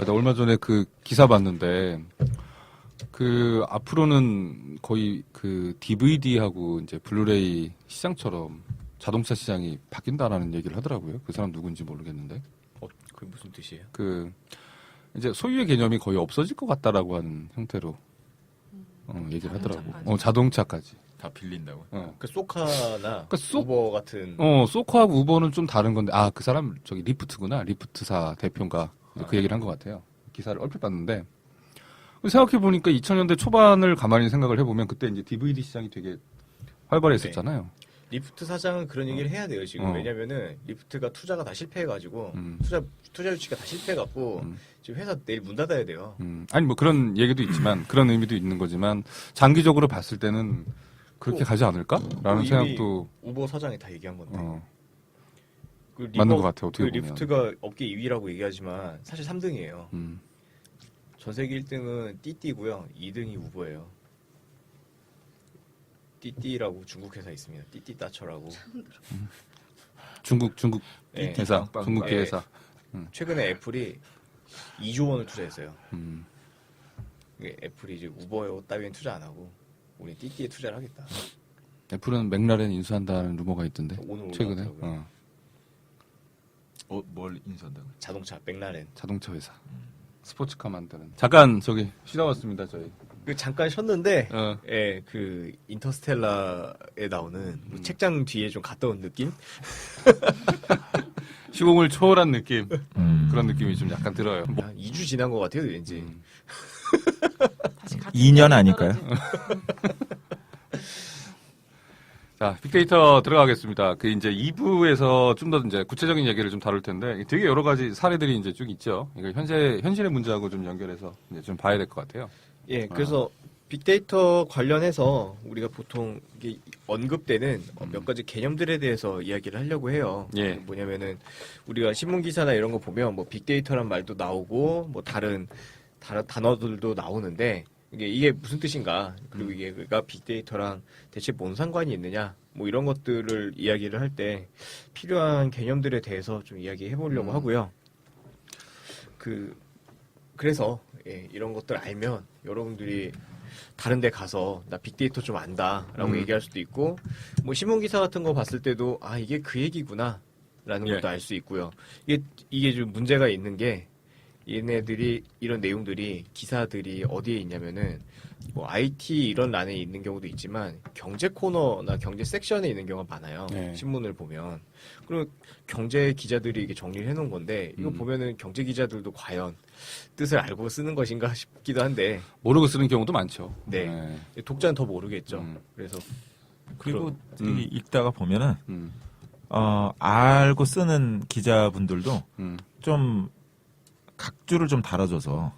나 얼마 전에 그 기사 봤는데 그 앞으로는 거의 그 DVD하고 이제 블루레이 시장처럼 자동차 시장이 바뀐다라는 얘기를 하더라고요. 그 사람 누군지 모르겠는데. 그게 무슨 뜻이에요? 그 이제 소유의 개념이 거의 없어질 것 같다라고 하는 형태로 얘기를 하더라고. 자동차까지. 자동차까지. 다 빌린다고. 그 소카나 그러니까 우버 같은 소카하고 우버는 좀 다른 건데, 그 사람 저기 리프트구나. 리프트사 대표인가. 그 얘기를 한 것 같아요. 기사를 얼핏 봤는데. 생각해보니까 2000년대 초반을 가만히 생각을 해보면 그때 이제 DVD 시장이 되게 활발했었잖아요. 리프트 사장은 그런 얘기를 해야 돼요 지금. 어. 왜냐면은 리프트가 투자가 다 실패해가지고 투자 유치가 다 실패해갖고 지금 회사 내일 문 닫아야 돼요. 아니 뭐 그런 얘기도 있지만 그런 의미도 있는 거지만 장기적으로 봤을 때는 그렇게 가지 않을까라는 이미 생각도 우버 사장이 다 얘기한 건데. 그 맞는 것 같아요. 어떻게 그 보면. 리프트가 업계 2위라고 얘기하지만 사실 3등이에요. 음. 전 세계 1등은 띠띠고요. 2등이 우버예요. 띠띠라고 중국 회사 있습니다. 띠띠 따처라고. 중국 네. 회사, 빵빵. 중국계 네. 회사. 최근에 애플이 2조 원을 투자했어요. 음. 이게 애플이 이제 우버 따위엔 투자 안 하고 우리 띠띠에 투자를 하겠다. 애플은 맥라렌 인수한다는 루머가 있던데. 오늘 최근에. 올라왔더라고요. 뭘 인수한다고? 자동차 맥라렌. 자동차 회사. 스포츠카 만드는. 잠깐 저기 쉬다 왔습니다 저희. 그 잠깐 쉬었는데 어. 예, 그 인터스텔라에 나오는 뭐 책장 뒤에 좀 갔다 온 느낌? 시공을 초월한 느낌. 그런 느낌이 좀 약간 들어요. 한 2주 지난 것 같아요, 왠지. 다시 같이 2년 아닐까요? 자, 빅데이터 들어가겠습니다. 그 이제 2부에서 좀 더 이제 구체적인 얘기를 좀 다룰 텐데 되게 여러 가지 사례들이 이제 쭉 있죠. 이거 현실의 문제하고 좀 연결해서 이제 좀 봐야 될 것 같아요. 예, 그래서 빅데이터 관련해서 우리가 보통 이게 언급되는 몇 가지 개념들에 대해서 이야기를 하려고 해요. 예. 뭐냐면은 우리가 신문 기사나 이런 거 보면 뭐 빅데이터란 말도 나오고 뭐 다른 단어들도 나오는데 이게 무슨 뜻인가? 그리고 이게가 빅데이터랑 대체 뭔 상관이 있느냐? 뭐 이런 것들을 이야기를 할 때 필요한 개념들에 대해서 좀 이야기해 보려고 하고요. 그래서 예, 이런 것들 알면 여러분들이 다른 데 가서 나 빅데이터 좀 안다라고 얘기할 수도 있고 뭐 신문 기사 같은 거 봤을 때도 이게 그 얘기구나 라는 예. 것도 알 수 있고요. 이게 좀 문제가 있는 게 얘네들이 이런 내용들이 기사들이 어디에 있냐면은 뭐 IT 이런 란에 있는 경우도 있지만 경제 코너나 경제 섹션에 있는 경우가 많아요. 네. 신문을 보면. 그리고 경제 기자들이 이게 정리를 해놓은 건데 이거 보면은 경제 기자들도 과연 뜻을 알고 쓰는 것인가 싶기도 한데 모르고 쓰는 경우도 많죠. 네. 독자는 더 모르겠죠. 음. 그래서 그리고 이게 읽다가 보면은 음. 알고 쓰는 기자분들도 음. 좀 각주를 좀 달아줘서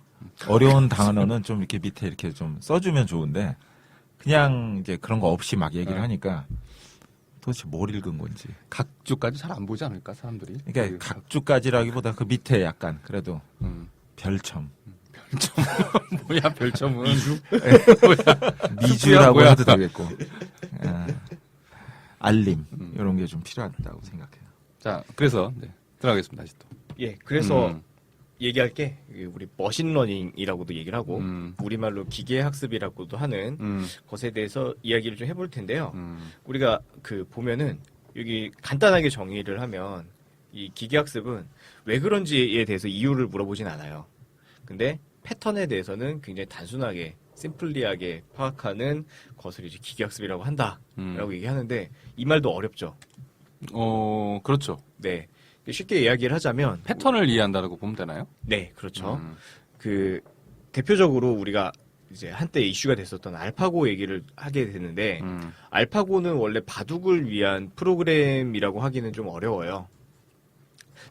어려운 단어는 좀 이렇게 밑에 이렇게 좀 써주면 좋은데 그냥 이제 그런 거 없이 막 얘기를 하니까 도대체 뭘 읽은 건지. 각주까지 잘 안 보지 않을까 사람들이? 그러니까 각주까지라기보다 그 밑에 약간 그래도 별첨. 뭐야 별점은 미주라고 뭐야? 해도 되겠고. 알림 이런 게 좀 필요하다고 생각해요. 자, 그래서 들어가겠습니다 다시 또. 예, 그래서 음. 얘기할 게 우리 머신러닝이라고도 얘기를 하고 우리말로 기계학습이라고도 하는 것에 대해서 이야기를 좀 해볼 텐데요. 우리가 보면은 여기 간단하게 정의를 하면 이 기계학습은 왜 그런지에 대해서 이유를 물어보진 않아요. 근데 패턴에 대해서는 굉장히 단순하게 심플리하게 파악하는 것을 이제 기계학습이라고 한다라고 얘기하는데 이 말도 어렵죠. 그렇죠. 네. 쉽게 이야기를 하자면 패턴을 이해한다고 보면 되나요? 네, 그렇죠. 대표적으로 우리가 이제 한때 이슈가 됐었던 알파고 얘기를 하게 되는데, 알파고는 원래 바둑을 위한 프로그램이라고 하기는 좀 어려워요.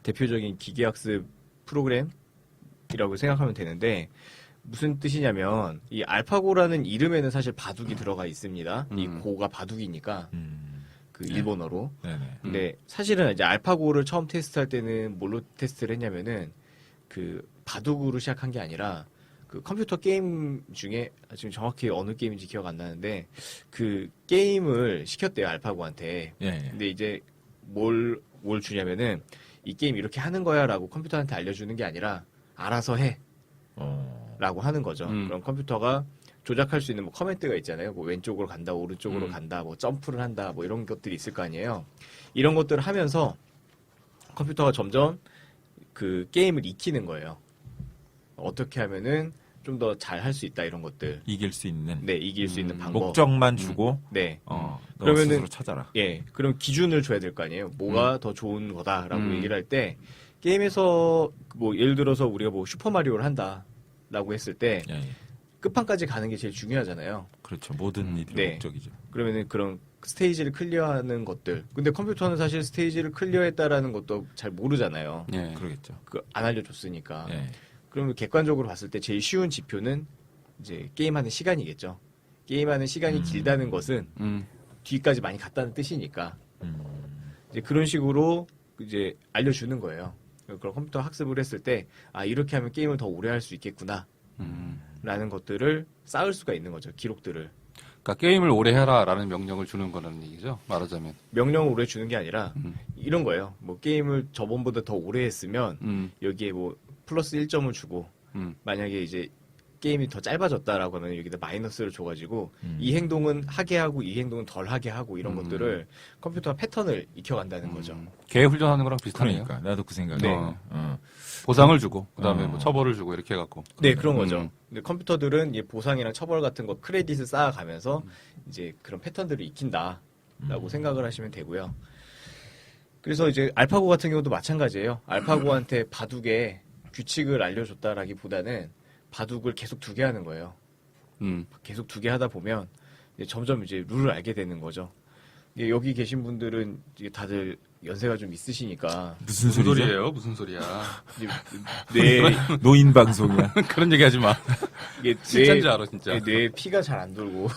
대표적인 기계학습 프로그램이라고 생각하면 되는데, 무슨 뜻이냐면, 이 알파고라는 이름에는 사실 바둑이 들어가 있습니다. 이 고가 바둑이니까, 그 일본어로. 네네. 근데 사실은 이제 알파고를 처음 테스트할 때는 뭘로 테스트를 했냐면은 그 바둑으로 시작한 게 아니라 그 컴퓨터 게임 중에 지금 정확히 어느 게임인지 기억 안 나는데 그 게임을 시켰대요 알파고한테. 예, 예. 근데 이제 뭘 주냐면은 이 게임 이렇게 하는 거야라고 컴퓨터한테 알려주는 게 아니라 알아서 해. 어. 라고 하는 거죠. 그럼 컴퓨터가 조작할 수 있는 뭐 커맨드가 있잖아요. 뭐 왼쪽으로 간다, 오른쪽으로 간다, 뭐 점프를 한다, 뭐 이런 것들이 있을 거 아니에요. 이런 것들을 하면서 컴퓨터가 점점 그 게임을 익히는 거예요. 어떻게 하면은 좀 더 잘 할 수 있다 이런 것들. 이길 수 있는 네, 이길 수 있는 방법. 목적만 주고 네. 너 그러면은- 스스로 찾아라. 예, 그럼 기준을 줘야 될 거 아니에요. 뭐가 더 좋은 거다라고 얘기를 할 때 게임에서 뭐 예를 들어서 우리가 뭐 슈퍼 마리오를 한다라고 했을 때 예, 예. 끝판까지 가는 게 제일 중요하잖아요. 그렇죠. 모든 이들의 네. 목적이죠. 그러면은 그런 스테이지를 클리어하는 것들. 근데 컴퓨터는 사실 스테이지를 클리어했다라는 것도 잘 모르잖아요. 예. 그러겠죠. 안 알려줬으니까. 예. 그러면 객관적으로 봤을 때 제일 쉬운 지표는 이제 게임하는 시간이겠죠. 게임하는 시간이 길다는 것은 뒤까지 많이 갔다는 뜻이니까. 이제 그런 식으로 이제 알려주는 거예요. 그런 컴퓨터 학습을 했을 때, 아, 이렇게 하면 게임을 더 오래 할 수 있겠구나. 라는 것들을 쌓을 수가 있는 거죠. 기록들을. 그러니까 게임을 오래 해라라는 명령을 주는 거라는 얘기죠. 말하자면. 명령을 오래 주는 게 아니라 이런 거예요. 뭐 게임을 저번보다 더 오래 했으면 여기에 뭐 플러스 1점을 주고 만약에 이제 게임이 더 짧아졌다라고 하면 여기다 마이너스를 줘가지고 이 행동은 하게 하고 이 행동은 덜 하게 하고 이런 것들을 컴퓨터가 패턴을 익혀간다는 거죠. 개 훈련하는 거랑 비슷하네요. 그러니까 나도 그 생각이. 네. 보상을 주고 그다음에 뭐 처벌을 주고 이렇게 해갖고. 네, 그런 거죠. 근데 컴퓨터들은 이 보상이랑 처벌 같은 거 크레딧을 쌓아가면서 이제 그런 패턴들을 익힌다라고 생각을 하시면 되고요. 그래서 이제 알파고 같은 경우도 마찬가지예요. 알파고한테 바둑의 규칙을 알려줬다라기보다는 바둑을 계속 두게 하는 거예요. 계속 두게 하다 보면 이제 점점 이제 룰을 알게 되는 거죠. 이게 여기 계신 분들은 이제 다들 연세가 좀 있으시니까 무슨 무슨 소리죠? 소리예요? 무슨 소리야? 이제 뇌 노인 방송이야. 그런 얘기 하지 마. 이게 진짜인지 알아 진짜. 뇌에 피가 잘 안 돌고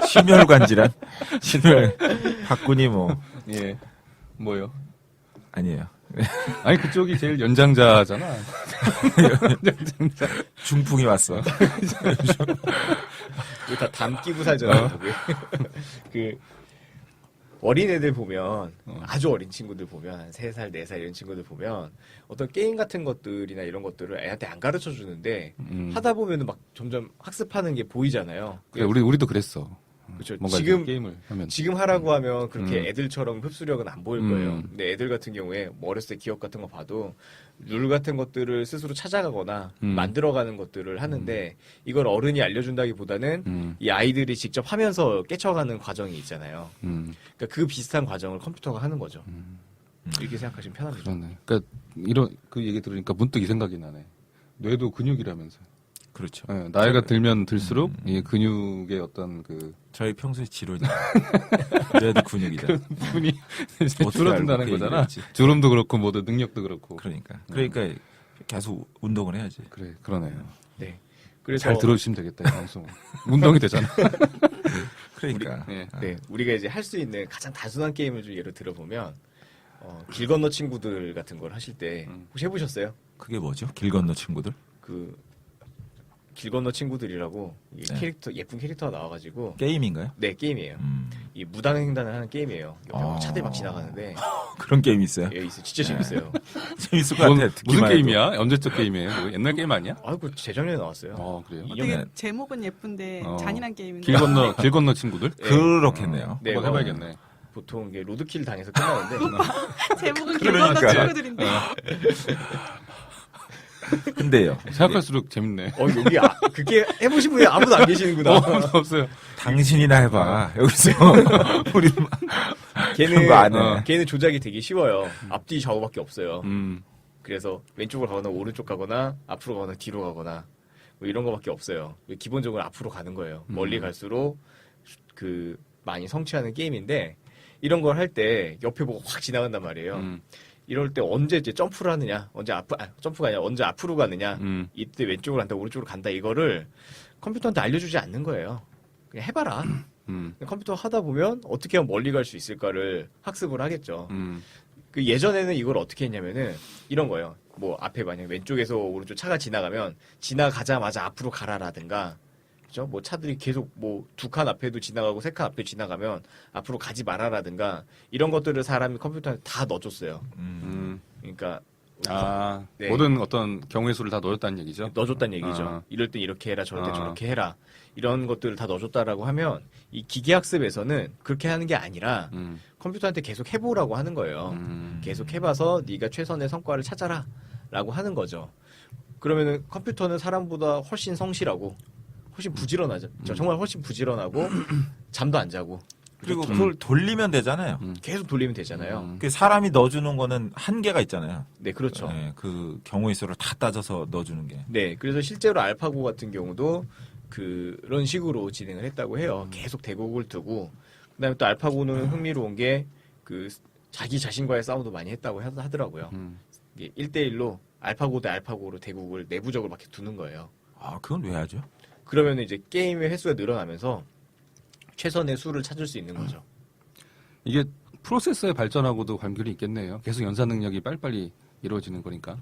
심혈관 질환. 심혈. 박군이 뭐 예. 뭐요? 아니에요. 아니 그쪽이 제일 연장자잖아. 중풍이 왔어. 이거 다 담기고 살잖아요. 그게. 그 어린애들 보면 아주 어린 친구들 보면 한 3살, 4살 이런 친구들 보면 어떤 게임 같은 것들이나 이런 것들을 애한테 안 가르쳐 주는데 하다 보면은 막 점점 학습하는 게 보이잖아요. 그래, 우리도 그랬어. 그렇죠. 뭔가 지금 게임을 하면. 지금 하라고 하면 그렇게 애들처럼 흡수력은 안 보일 거예요. 음. 근데 애들 같은 경우에 뭐 어렸을 때 기억 같은 거 봐도 룰 같은 것들을 스스로 찾아가거나 만들어가는 것들을 하는데 이걸 어른이 알려준다기보다는 이 아이들이 직접 하면서 깨쳐가는 과정이 있잖아요. 그러니까 그 비슷한 과정을 컴퓨터가 하는 거죠. 이렇게 생각하시면 편합니다. 그러네. 그러니까 이런 그 얘기 들으니까 문득 이 생각이 나네. 뇌도 근육이라면서. 그렇죠. 예, 나이가 들면 들수록 이 근육의 어떤 그 저희 평소에 지론이. 뇌도 근육이다. 부분이 어떻게 줄어든다는 알고 그 거잖아. 얘기를 했지? 주름도 그렇고 뭐든 능력도 그렇고. 그러니까 계속 운동을 해야지. 그래, 그러네요. 네. 그래서 잘 들어주시면 되겠다 이 방송. 운동이 되잖아. 그러니까. 예. 네, 우리가 이제 할 수 있는 가장 단순한 게임을 좀 예를 들어보면 길 건너 친구들 같은 걸 하실 때 혹시 해보셨어요? 그게 뭐죠? 길 건너 친구들? 그 길 건너 친구들이라고 이 네. 캐릭터 예쁜 캐릭터가 나와가지고 게임인가요? 네 게임이에요. 이 무당횡단을 하는 게임이에요. 옆에 막 아. 차들 막 지나가는데 그런 게임 있어요? 예, 있어 진짜 재밌어요. 재밌을 것 같아. 무슨 듣기만 해도. 게임이야? 언제적 게임이에요? 뭐 옛날 게임 아니야? 아이고 재작년에 나왔어요. 그래요? 이- 되게 이년에- 제목은 예쁜데 어. 잔인한 게임인데. 길 건너 친구들? 그렇겠네요. 네, 한번 해봐야겠네. 보통 이게 로드킬 당해서 끝나는데 제목은 그러니까. 길건너 친구들인데. 근데요. 생각할수록 재밌네. 여기 그게 해보신 분이 아무도 안 계시는구나. 없어요. 당신이나 해봐. 여기서 우리 그런 거 안 해. 걔는 조작이 되게 쉬워요. 앞뒤 좌우밖에 없어요. 음. 그래서 왼쪽으로 가거나 오른쪽 가거나 앞으로 가거나 뒤로 가거나 뭐 이런 거밖에 없어요. 기본적으로 앞으로 가는 거예요. 멀리 갈수록 그 많이 성취하는 게임인데 이런 걸 할 때 옆에 보고 확 지나간단 말이에요. 이럴 때 언제 이제 점프를 하느냐, 점프가 아니라 언제 앞으로 가느냐, 이때 왼쪽으로 간다, 오른쪽으로 간다 이거를 컴퓨터한테 알려주지 않는 거예요. 그냥 해봐라. 컴퓨터 하다 보면 어떻게 하면 멀리 갈 수 있을까를 학습을 하겠죠. 그 예전에는 이걸 어떻게 했냐면은 이런 거예요. 뭐 앞에 만약 왼쪽에서 오른쪽 차가 지나가면 지나가자마자 앞으로 가라라든가, 그죠? 뭐 차들이 계속 뭐 2칸 앞에도 지나가고 3칸 앞에 지나가면 앞으로 가지 마라라든가 이런 것들을 사람이 컴퓨터에 다 넣어줬어요. 그러니까 네. 모든 어떤 경우의 수를 다 넣어줬다는 얘기죠. 넣어줬다는 얘기죠. 아. 이럴 땐 이렇게 해라, 저럴 땐 저렇게 해라. 이런 것들을 다 넣어줬다라고 하면 이 기계학습에서는 그렇게 하는 게 아니라 컴퓨터한테 계속 해보라고 하는 거예요. 계속 해봐서 네가 최선의 성과를 찾아라라고 하는 거죠. 그러면은 컴퓨터는 사람보다 훨씬 성실하고 훨씬 부지런하죠. 정말 훨씬 부지런하고 잠도 안 자고 그리고 그걸 돌리면 되잖아요. 계속 돌리면 되잖아요. 그 사람이 넣어주는 거는 한계가 있잖아요. 네, 그렇죠. 네, 그 경우의 수를 다 따져서 넣어주는 게. 네, 그래서 실제로 알파고 같은 경우도 그런 식으로 진행을 했다고 해요. 계속 대국을 두고, 그다음에 또 알파고는 흥미로운 게 그 자기 자신과의 싸움도 많이 했다고 하더라고요. 이게 1대1로 알파고 대 알파고로 대국을 내부적으로 막 두는 거예요. 아, 그건 왜 하죠? 그러면 이제 게임의 횟수가 늘어나면서 최선의 수를 찾을 수 있는 거죠. 이게 프로세서의 발전하고도 관계가 있겠네요. 계속 연산 능력이 빨리빨리 이루어지는 거니까.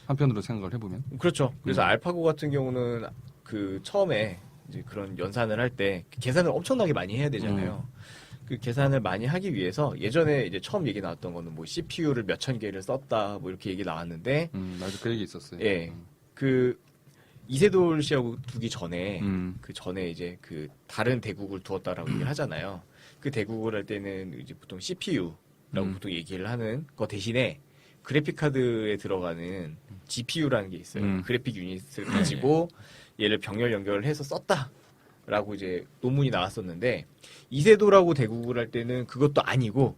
한편으로 생각을 해보면. 그렇죠. 그래서 알파고 같은 경우는 그 처음에 이제 그런 연산을 할 때 계산을 엄청나게 많이 해야 되잖아요. 그 계산을 많이 하기 위해서 예전에 이제 처음 얘기 나왔던 거는 뭐 CPU를 몇천 개를 썼다 뭐 이렇게 얘기 나왔는데 맞아, 그 얘기 있었어요. 예. 그 이세돌 씨하고 두기 전에 음. 그 전에 이제 그 다른 대국을 두었다라고 얘기를 하잖아요. 그 대국을 할 때는 이제 보통 CPU라고 보통 얘기를 하는 거 대신에 그래픽 카드에 들어가는 GPU라는 게 있어요. 그래픽 유닛을 가지고 얘를 병렬 연결을 해서 썼다라고 이제 논문이 나왔었는데 이세돌하고 대국을 할 때는 그것도 아니고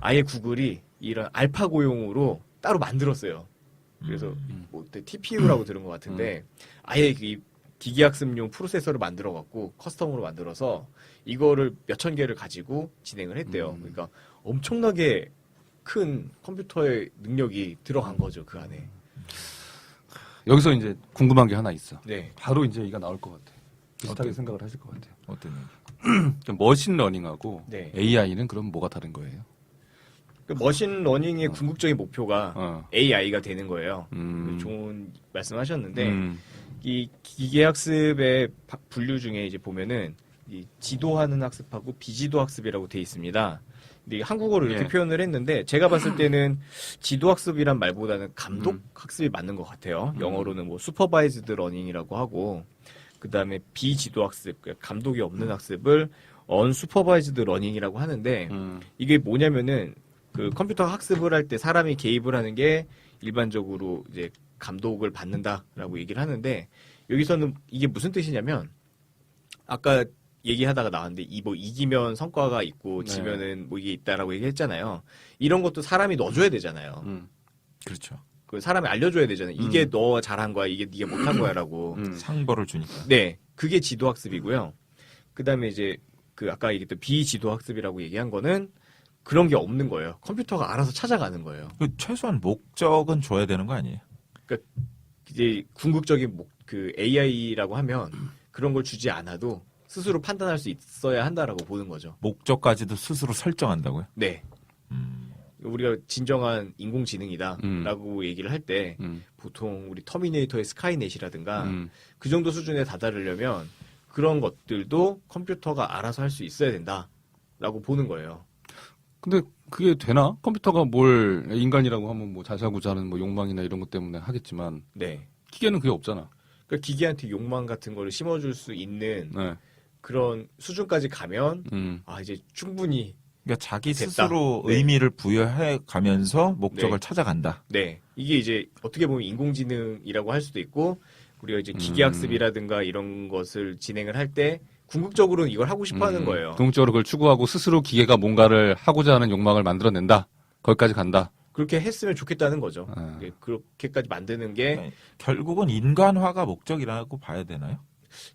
아예 구글이 이런 알파고용으로 따로 만들었어요. 그래서 뭐 TPU라고 들은 것 같은데 아예 이 기계학습용 프로세서를 만들어 갖고 커스텀으로 만들어서 이거를 몇천 개를 가지고 진행을 했대요. 그러니까 엄청나게 큰 컴퓨터의 능력이 들어간 거죠, 그 안에. 여기서 이제 궁금한 게 하나 있어. 네. 바로 이제 얘기가 나올 것 같아. 비슷하게 생각을 하실 것 같아요. 어떤 얘기? 머신러닝하고 네. AI는 그럼 뭐가 다른 거예요? 그 머신러닝의 궁극적인 목표가 AI가 되는 거예요. 좋은 말씀하셨는데 이 기계학습의 분류 중에 이제 보면은 이 지도하는 학습하고 비지도 학습이라고 돼 있습니다. 근데 한국어로 이렇게 예. 표현을 했는데 제가 봤을 때는 지도 학습이란 말보다는 감독 학습이 맞는 것 같아요. 영어로는 뭐 슈퍼바이즈드 러닝이라고 하고 그다음에 비지도 학습, 그러니까 감독이 없는 학습을 언슈퍼바이즈드 러닝이라고 하는데 이게 뭐냐면은 그 컴퓨터 학습을 할 때 사람이 개입을 하는 게 일반적으로 이제 감독을 받는다라고 얘기를 하는데 여기서는 이게 무슨 뜻이냐면 아까 얘기하다가 나왔는데 뭐 이기면 성과가 있고 네. 지면은 뭐 이게 있다라고 얘기했잖아요. 이런 것도 사람이 넣어줘야 되잖아요. 그렇죠. 그 사람이 알려줘야 되잖아요. 이게 너 잘한 거야, 이게 네가 못한 거야라고. 상벌을 주니까. 네, 그게 지도학습이고요. 그다음에 이제 그 아까 얘기했던 비지도학습이라고 얘기한 거는 그런 게 없는 거예요. 컴퓨터가 알아서 찾아가는 거예요. 그 최소한 목적은 줘야 되는 거 아니에요? 그러니까 이제 궁극적인 그 AI라고 하면 그런 걸 주지 않아도 스스로 판단할 수 있어야 한다라고 보는 거죠. 목적까지도 스스로 설정한다고요? 네. 우리가 진정한 인공지능이다라고 얘기를 할 때 보통 우리 터미네이터의 스카이넷이라든가 그 정도 수준에 다다르려면 그런 것들도 컴퓨터가 알아서 할 수 있어야 된다라고 보는 거예요. 근데 그게 되나? 컴퓨터가 뭘 인간이라고 하면 뭐 자사고자는 뭐 욕망이나 이런 것 때문에 하겠지만 네. 기계는 그게 없잖아. 그러니까 기계한테 욕망 같은 거를 심어줄 수 있는 네. 그런 수준까지 가면 아 이제 충분히 그러니까 자기 됐다. 스스로 네. 의미를 부여해 가면서 목적을 네. 찾아간다. 네 이게 이제 어떻게 보면 인공지능이라고 할 수도 있고 우리가 이제 기계학습이라든가 이런 것을 진행을 할 때 궁극적으로는 이걸 하고 싶어하는 거예요. 궁극적으로 그걸 추구하고 스스로 기계가 뭔가를 하고자 하는 욕망을 만들어낸다. 거기까지 간다. 그렇게 했으면 좋겠다는 거죠. 아. 예, 그렇게까지 만드는 게 네. 결국은 인간화가 목적이라고 봐야 되나요?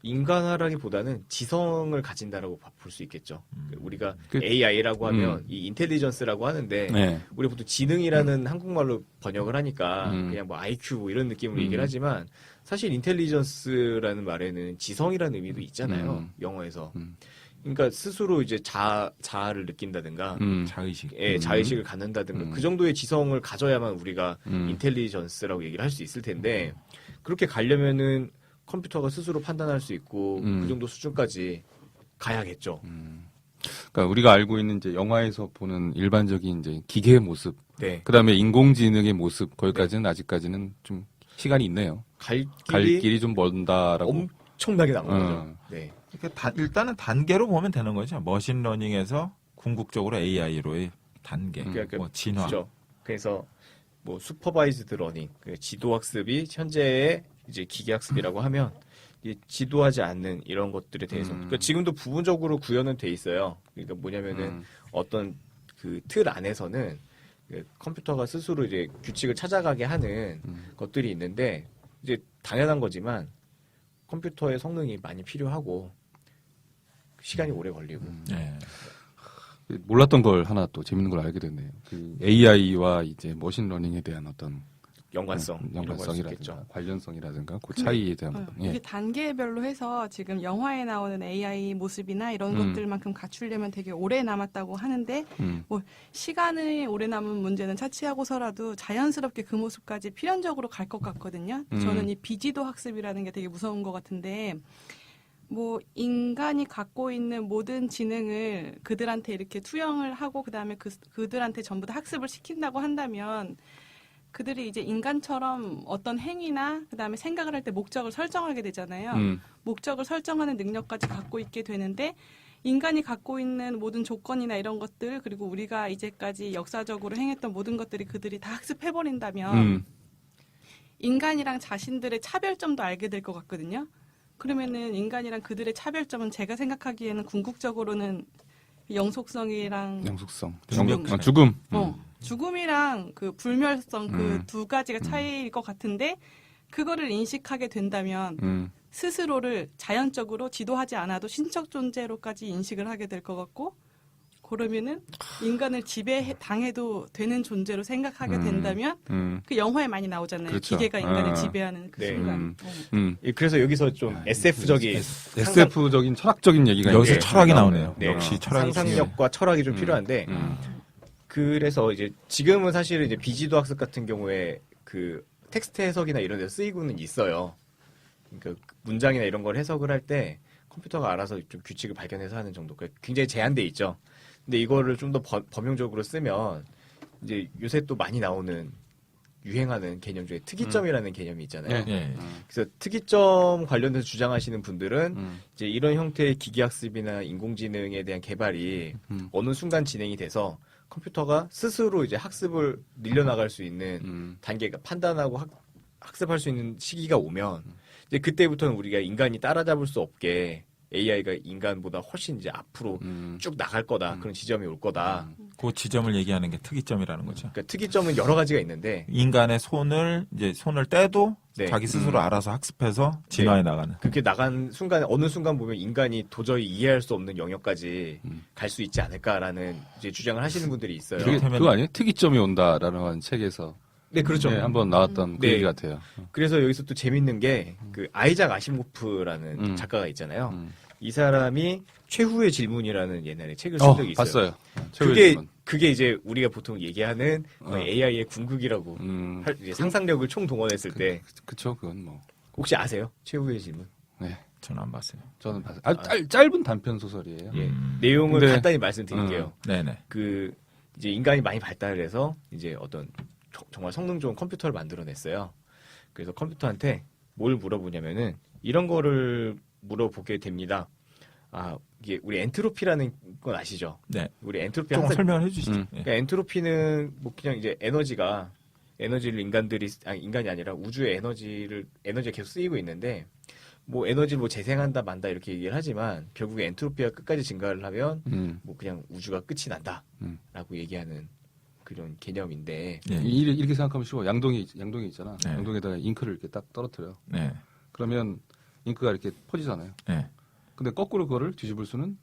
인간화라기보다는 지성을 가진다라고 볼 수 있겠죠. 우리가 그- AI라고 하면 이 인텔리전스라고 하는데 네. 우리가 보통 지능이라는 한국말로 번역을 하니까 그냥 뭐 IQ 뭐 이런 느낌으로 얘기를 하지만 사실 인텔리전스라는 말에는 지성이라는 의미도 있잖아요. 영어에서. 그러니까 스스로 이제 자아를 느낀다든가 자의식. 자의식을 갖는다든가 그 정도의 지성을 가져야만 우리가 인텔리전스라고 얘기를 할 수 있을 텐데 그렇게 가려면은 컴퓨터가 스스로 판단할 수 있고 그 정도 수준까지 가야겠죠. 그러니까 우리가 알고 있는 이제 영화에서 보는 일반적인 이제 기계의 모습, 네. 그다음에 인공지능의 모습, 거기까지는 아직까지는 좀 시간이 있네요. 갈 갈 길이 길이 좀 먼다라고. 엄청나게 남은 어. 거죠. 네. 일단은 단계로 보면 되는 거죠. 머신러닝에서 궁극적으로 AI로의 단계, 그러니까 뭐 진화. 그렇죠. 그래서 뭐 슈퍼바이즈드 러닝, 그 지도 학습이 현재의 이제 기계 학습이라고 하면 이게 지도하지 않는 이런 것들에 대해서 그러니까 지금도 부분적으로 구현은 돼 있어요. 그러니까 뭐냐면은 어떤 그 틀 안에서는 그 컴퓨터가 스스로 이제 규칙을 찾아가게 하는 것들이 있는데 이제 당연한 거지만 컴퓨터의 성능이 많이 필요하고 시간이 오래 걸리고 네. 몰랐던 걸 하나 또 재밌는 걸 알게 됐네요. 그 AI와 이제 머신러닝에 대한 어떤 연관성 이런 걸수 연관성이라든가 있겠죠. 관련성이라든가 그 차이에 대한 어떤, 이게 예. 단계별로 해서 지금 영화에 나오는 AI 모습이나 이런 것들만큼 갖추려면 되게 오래 남았다고 하는데 뭐 시간이 오래 남은 문제는 차치하고서라도 자연스럽게 그 모습까지 필연적으로 갈 것 같거든요. 저는 이 비지도 학습이라는 게 되게 무서운 것 같은데 뭐 인간이 갖고 있는 모든 지능을 그들한테 이렇게 투영을 하고 그다음에 그들한테 전부 다 학습을 시킨다고 한다면 그들이 이제 인간처럼 어떤 행위나 그다음에 생각을 할 때 목적을 설정하게 되잖아요. 목적을 설정하는 능력까지 갖고 있게 되는데 인간이 갖고 있는 모든 조건이나 이런 것들 그리고 우리가 이제까지 역사적으로 행했던 모든 것들이 그들이 다 학습해버린다면 인간이랑 자신들의 차별점도 알게 될 것 같거든요. 그러면은 인간이랑 그들의 차별점은 제가 생각하기에는 궁극적으로는 영속성이랑 영속성, 죽음. 죽음. 죽음이랑 그 불멸성 그 두 가지가 차이일 것 같은데 그거를 인식하게 된다면 스스로를 자연적으로 지도하지 않아도 신적 존재로까지 인식을 하게 될 것 같고 그러면은 인간을 지배당해도 되는 존재로 생각하게 된다면 그 영화에 많이 나오잖아요. 그렇죠. 기계가 인간을 지배하는 그 네. 순간. 예, 그래서 여기서 좀 SF적인 SF적인 철학적인 얘기가 여기서 이제 철학이 나오네요. 네. 역시 철학이 상상력과 철학이 좀 필요한데 그래서 이제 지금은 사실은 이제 비지도 학습 같은 경우에 그 텍스트 해석이나 이런 데서 쓰이고는 있어요. 그러니까 문장이나 이런 걸 해석을 할 때 컴퓨터가 알아서 좀 규칙을 발견해서 하는 정도. 그러니까 굉장히 제한돼 있죠. 근데 이거를 좀 더 범용적으로 쓰면 이제 요새 또 많이 나오는 유행하는 개념 중에 특이점이라는 개념이 있잖아요. 예. 그래서 특이점 관련해서 주장하시는 분들은 이제 이런 형태의 기계학습이나 인공지능에 대한 개발이 어느 순간 진행이 돼서 컴퓨터가 스스로 이제 학습을 늘려나갈 수 있는 단계가 판단하고 학습할 수 있는 시기가 오면 이제 그때부터는 우리가 인간이 따라잡을 수 없게 AI가 인간보다 훨씬 이제 앞으로 쭉 나갈 거다. 그런 지점이 올 거다. 그 지점을 얘기하는 게 특이점이라는 거죠. 그러니까 특이점은 여러 가지가 있는데 인간의 손을 떼도 네. 자기 스스로 알아서 학습해서 진화해 나가는. 그렇게 나간 순간에 어느 순간 보면 인간이 도저히 이해할 수 없는 영역까지 갈 수 있지 않을까라는 이제 주장을 하시는 분들이 있어요. 그게 그렇다면- 그거 아니에요? 특이점이 온다라는 책에서 네, 그렇죠. 네, 한번 나왔던 그 네. 얘기 같아요. 그래서 여기서 또 재밌는 게 그 아이작 아시모프라는 작가가 있잖아요. 이 사람이 최후의 질문이라는 옛날에 책을 쓴 적이 있어요. 봤어요. 최후의 질문. 그게 이제 우리가 보통 얘기하는 AI의 궁극이라고 이제 상상력을 총동원했을 때 그쵸, 그건 뭐. 혹시 아세요? 최후의 질문. 네, 저는 안 봤어요. 저는 봤어요. 짧은 단편 소설이에요. 예. 내용을 근데- 간단히 말씀드릴게요. 네네. 그 이제 인간이 많이 발달해서 이제 어떤 정말 성능 좋은 컴퓨터를 만들어냈어요. 그래서 컴퓨터한테 뭘 물어보냐면은 이런 거를 물어보게 됩니다. 아, 이게 우리 엔트로피라는 건 아시죠? 네. 우리 엔트로피 조금 항상 설명을 해주시죠. 예. 그러니까 엔트로피는 뭐 그냥 이제 에너지를 인간이 아니라 우주의 에너지가 계속 쓰이고 있는데 뭐 에너지를 뭐 재생한다 만다 이렇게 얘기를 하지만 결국에 엔트로피가 끝까지 증가를 하면 뭐 그냥 우주가 끝이 난다라고 얘기하는 그런 개념인데 예. 이렇게 생각하면 쉬워. 양동이 있잖아. 네. 양동에다가 잉크를 이렇게 딱 떨어뜨려. 네. 그러면 잉크가 이렇게 퍼지잖아요. 네. 근데 거꾸로 그거를 뒤집을 수는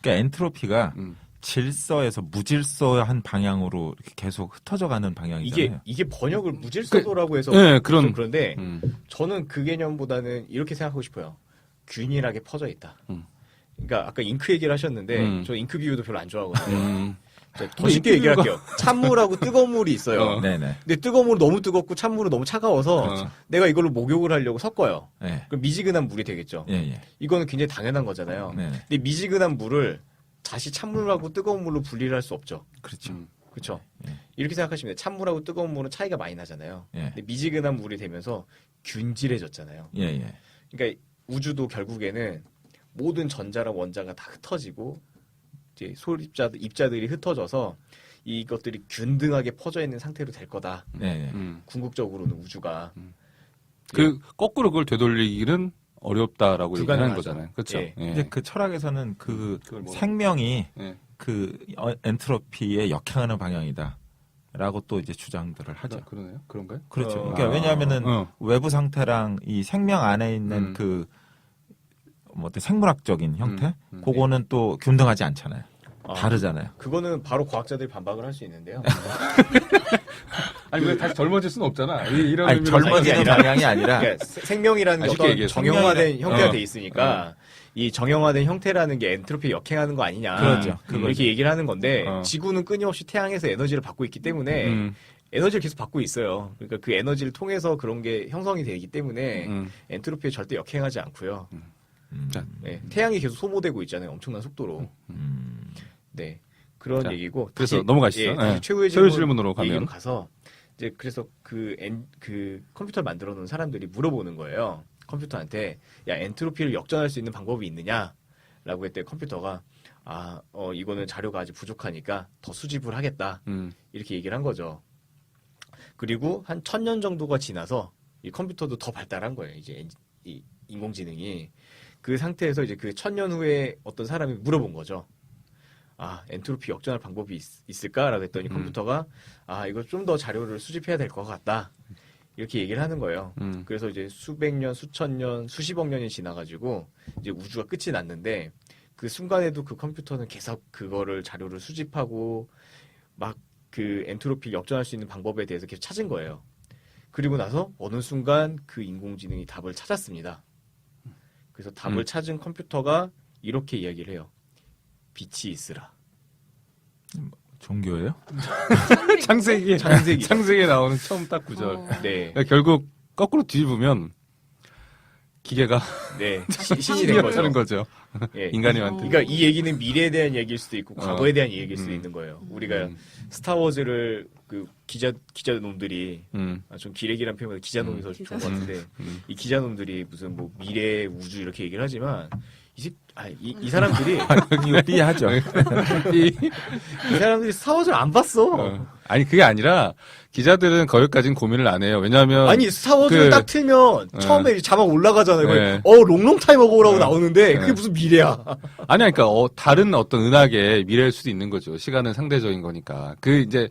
그러니까 엔트로피가 음. 질서에서 무질서한 방향으로 이렇게 계속 흩어져가는 방향이잖아요. 이게 번역을 무질서도라고 해서 네, 좀 그런데 음. 저는 그 개념보다는 이렇게 생각하고 싶어요. 균일하게 퍼져 있다. 음. 그러니까 아까 잉크 얘기를 하셨는데 저 잉크 비유도 별로 안 좋아하거든요. 더 쉽게 얘기할게요. 찬물하고 뜨거운 물이 있어요. 네네. 근데 뜨거운 물은 너무 뜨겁고 찬물은 너무 차가워서 내가 이걸로 목욕을 하려고 섞어요. 네. 그럼 미지근한 물이 되겠죠. 예, 예. 이거는 굉장히 당연한 거잖아요. 네. 근데 미지근한 물을 다시 찬물하고 뜨거운 물로 분리를 할 수 없죠. 그렇죠. 그렇죠. 예. 이렇게 생각하시면 돼요. 찬물하고 뜨거운 물은 차이가 많이 나잖아요. 예. 근데 미지근한 물이 되면서 균질해졌잖아요. 예, 예. 그러니까 우주도 결국에는 모든 전자랑 원자가 다 흩어지고 이제 입자들이 흩어져서 이것들이 균등하게 퍼져 있는 상태로 될 거다. 예, 예. 궁극적으로는 우주가 그 거꾸로 그걸 되돌리기는 어렵다라고 얘기하는 불가능하죠. 거잖아요. 그렇죠. 예. 예. 이제 그 철학에서는 그 그걸 뭐- 생명이 예. 그 엔트로피에 역행하는 방향이다. 라고 또 이제 주장들을 하죠. 그러네요. 그런가요? 그렇죠. 어. 그러니까 왜냐하면은 어. 외부 상태랑 이 생명 안에 있는 뭐 어때 생물학적인 형태, 그거는 또 균등하지 않잖아요. 다르잖아요. 그거는 바로 과학자들이 반박을 할 수 있는데요. 아니 왜 다시 젊어질 수는 없잖아. 이런 아니, 의미로 젊어지는 아니라- 방향이 아니라 그러니까 생명이라는 게 쉽게 어떤 얘기해서. 정형화된 형태가 어. 돼 있으니까 이 정형화된 형태라는 게 엔트로피에 역행하는 거 아니냐. 그렇죠. 그거죠. 이렇게 얘기를 하는 건데 어. 지구는 끊임없이 태양에서 에너지를 받고 있기 때문에 에너지를 계속 받고 있어요. 그러니까 그 에너지를 통해서 그런 게 형성이 되기 때문에 엔트로피에 절대 역행하지 않고요. 자, 네, 태양이 계속 소모되고 있잖아요. 엄청난 속도로. 네. 그런 자, 얘기고. 그래서 다시, 넘어가시죠. 예, 다시 예. 최후의 질문으로 얘기로 가면. 가서 이제 그래서 그 컴퓨터를 만들어 놓은 사람들이 물어보는 거예요. 컴퓨터한테 야 엔트로피를 역전할 수 있는 방법이 있느냐라고 했더니 컴퓨터가 이거는 자료가 아직 부족하니까 더 수집을 하겠다. 이렇게 얘기를 한 거죠. 그리고 한 1000년 정도가 지나서 이 컴퓨터도 더 발달한 거예요. 이제 이 인공지능이 그 상태에서 이제 그 1000년 후에 어떤 사람이 물어본 거죠. 엔트로피 역전할 방법이 있을까라고 했더니 컴퓨터가 이거 좀 더 자료를 수집해야 될 것 같다. 이렇게 얘기를 하는 거예요. 그래서 이제 수백 년, 수천 년, 수십억 년이 지나가지고 이제 우주가 끝이 났는데 그 순간에도 그 컴퓨터는 계속 그거를 자료를 수집하고 막 그 엔트로피를 역전할 수 있는 방법에 대해서 계속 찾은 거예요. 그리고 나서 어느 순간 그 인공지능이 답을 찾았습니다. 그래서 답을 찾은 컴퓨터가 이렇게 이야기를 해요. 빛이 있으라. 종교예요? 창세기에 창세기. 창세기에 나오는 처음 딱 구절. 네, 그러니까 결국 거꾸로 뒤집으면 기계가 네, 신이 된 거죠. 하는 거죠. 예. 인간이 만든. 그러니까 이 얘기는 미래에 대한 얘기일 수도 있고 과거에 대한 얘기일 수도 있는 거예요. 우리가 스타워즈를 그 기자놈들이 좀 기레기란 표현보다 기자놈이 더 좋은 것 같은데 이 기자놈들이 무슨 뭐 미래 우주 이렇게 얘기를 하지만 이 사람들이 이거 삐하죠. 이 사람들이 스타워즈를 안 봤어. 아니 그게 아니라 기자들은 거기까지는 고민을 안 해요. 왜냐하면 아니 스타워즈를 딱 틀면 처음에 자막 올라가잖아요. 롱롱 타임 어고라고 나오는데 그게 무슨 미래야? 아니 그러니까 다른 어떤 은하계의 미래일 수도 있는 거죠. 시간은 상대적인 거니까. 그 이제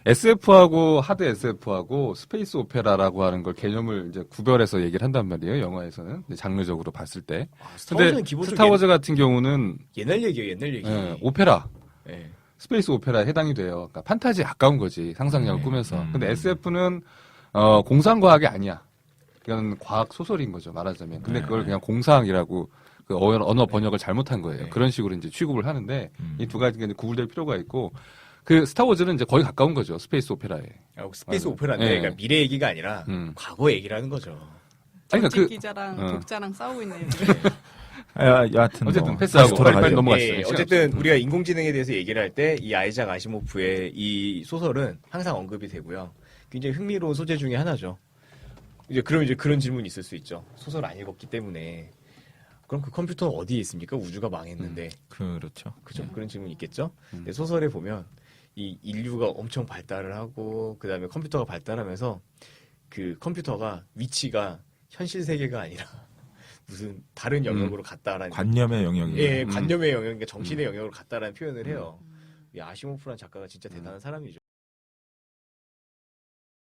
SF하고 하드 SF하고 스페이스 오페라라고 하는 걸 개념을 이제 구별해서 얘기를 한단 말이에요. 영화에서는 이제 장르적으로 봤을 때. 스타워즈는 근데 기본적으로 스타워즈 같은 경우는 옛날 얘기예요. 옛날 얘기. 오페라. 예. 스페이스 오페라에 해당이 돼요. 그러니까 판타지에 가까운 거지. 상상력을 꾸면서. 근데 SF는 공상과학이 아니야. 이건 과학 소설인 거죠. 말하자면. 근데 그걸 그냥 공상이라고 그 언어 번역을 잘못한 거예요. 그런 식으로 이제 취급을 하는데 이 두 가지가 이제 구분될 필요가 있고 그 스타워즈는 이제 거의 가까운 거죠. 스페이스 오페라에. 스페이스 맞아요. 오페라인데 예. 그러니까 미래 얘기가 아니라 과거 얘기를 하는 거죠. 아니, 그러니까 정치 기자랑 독자랑 싸우고 있네요. 여하튼 어쨌든 뭐 패스하고 다시 돌아가죠. 빨리 넘어가시죠. 예, 어쨌든 우리가 인공지능에 대해서 얘기를 할 때 이 아이작 아시모프의 이 소설은 항상 언급이 되고요. 굉장히 흥미로운 소재 중에 하나죠. 이제 그런 질문이 있을 수 있죠. 소설 안 읽었기 때문에 그럼 그 컴퓨터는 어디에 있습니까? 우주가 망했는데. 그렇죠. 그죠? 그런 질문이 있겠죠. 근데 소설에 보면 이 인류가 엄청 발달을 하고 그다음에 컴퓨터가 발달하면서 그 컴퓨터가 위치가 현실 세계가 아니라 무슨 다른 영역으로 갔다라는 관념의 영역이. 예, 관념의 영역이니까 정신의 영역으로 갔다라는 표현을 해요. 이 아시모프라는 작가가 진짜 대단한 사람이죠.